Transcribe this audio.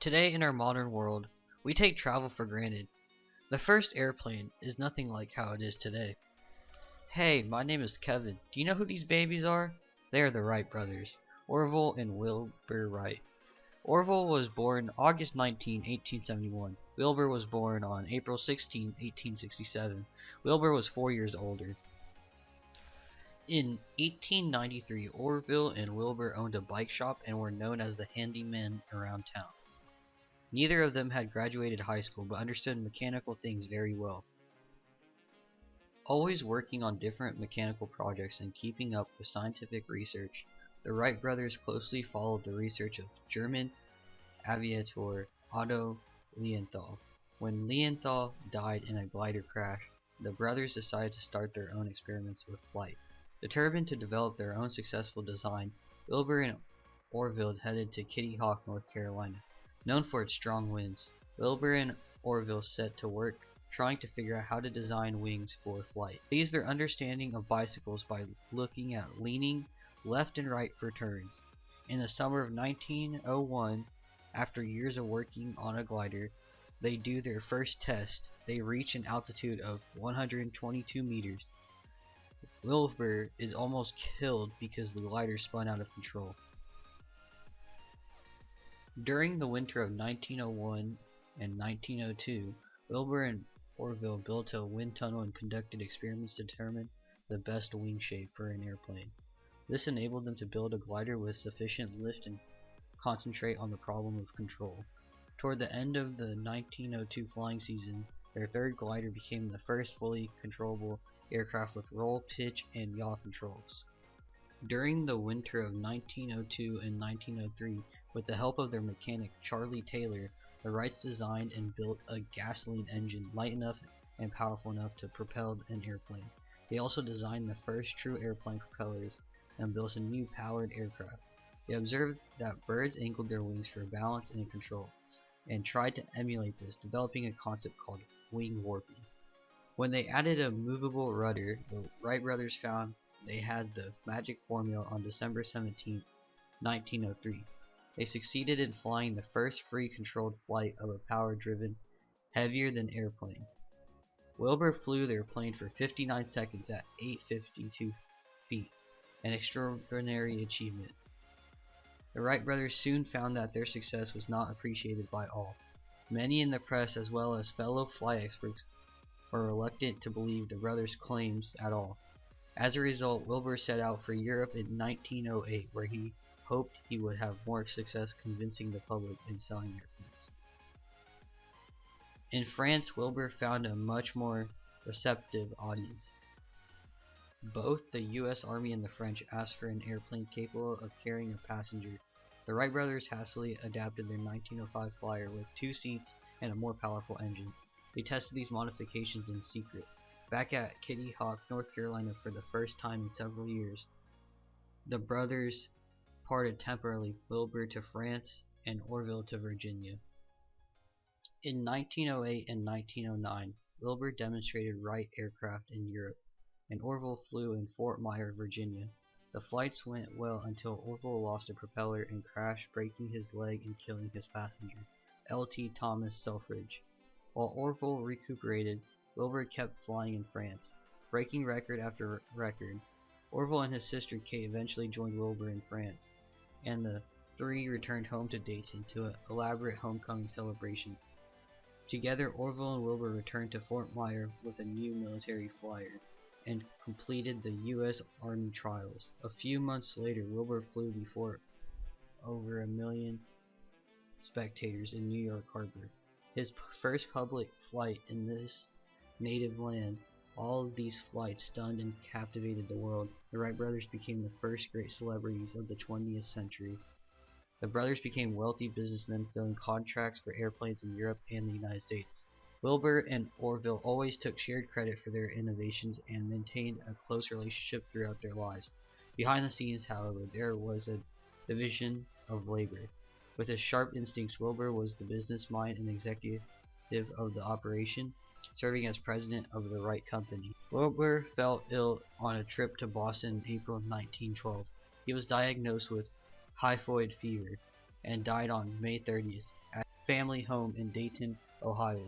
Today in our modern world, we take travel for granted. The first airplane is nothing like how it is today. Hey, my name is Kevin. Do you know who these babies are? They are the Wright brothers, Orville and Wilbur Wright. Orville was born August 19, 1871. Wilbur was born on April 16, 1867. Wilbur was 4 years older. In 1893, Orville and Wilbur owned a bike shop and were known as the handymen around town. Neither of them had graduated high school but understood mechanical things very well. Always working on different mechanical projects and keeping up with scientific research, the Wright brothers closely followed the research of German aviator Otto Lilienthal. When Lilienthal died in a glider crash, the brothers decided to start their own experiments with flight. Determined to develop their own successful design, Wilbur and Orville headed to Kitty Hawk, North Carolina. Known for its strong winds, Wilbur and Orville set to work trying to figure out how to design wings for flight. They used their understanding of bicycles by looking at leaning left and right for turns. In the summer of 1901, after years of working on a glider, they do their first test. They reach an altitude of 122 meters. Wilbur is almost killed because the glider spun out of control. During the winter of 1901 and 1902, Wilbur and Orville built a wind tunnel and conducted experiments to determine the best wing shape for an airplane. This enabled them to build a glider with sufficient lift and concentrate on the problem of control. Toward the end of the 1902 flying season, their third glider became the first fully controllable aircraft with roll, pitch, and yaw controls. During the winter of 1902 and 1903, with the help of their mechanic Charlie Taylor, the Wrights designed and built a gasoline engine light enough and powerful enough to propel an airplane. They also designed the first true airplane propellers and built a new powered aircraft. They observed that birds angled their wings for balance and control, and tried to emulate this, developing a concept called wing warping. When they added a movable rudder, the Wright brothers found they had the magic formula on December 17, 1903. They succeeded in flying the first free controlled flight of a power-driven, heavier-than airplane. Wilbur flew their plane for 59 seconds at 852 feet, an extraordinary achievement. The Wright brothers soon found that their success was not appreciated by all. Many in the press as well as fellow flight experts were reluctant to believe the brothers' claims at all. As a result, Wilbur set out for Europe in 1908, where he hoped he would have more success convincing the public and selling airplanes. In France, Wilbur found a much more receptive audience. Both the US Army and the French asked for an airplane capable of carrying a passenger. The Wright brothers hastily adapted their 1905 Flyer with 2 seats and a more powerful engine. They tested these modifications in secret, back at Kitty Hawk, North Carolina for the first time in several years. The brothers parted temporarily, Wilbur to France and Orville to Virginia. In 1908 and 1909, Wilbur demonstrated Wright aircraft in Europe, and Orville flew in Fort Myer, Virginia. The flights went well until Orville lost a propeller and crashed, breaking his leg and killing his passenger, L.T. Thomas Selfridge. While Orville recuperated, Wilbur kept flying in France, breaking record after record. Orville and his sister Kate eventually joined Wilbur in France, and the three returned home to Dayton to an elaborate homecoming celebration. Together, Orville and Wilbur returned to Fort Myer with a new military flyer and completed the U.S. Army trials. A few months later, Wilbur flew before over 1 million spectators in New York Harbor. His first public flight in this native land. All of these flights stunned and captivated the world. The Wright brothers became the first great celebrities of the 20th century. The brothers became wealthy businessmen filling contracts for airplanes in Europe and the United States. Wilbur and Orville always took shared credit for their innovations and maintained a close relationship throughout their lives. Behind the scenes, however, there was a division of labor. With his sharp instincts, Wilbur was the business mind and executive of the operation, serving as president of the Wright Company. Wilbur fell ill on a trip to Boston in April 1912. He was diagnosed with typhoid fever and died on May 30th family home in Dayton, Ohio.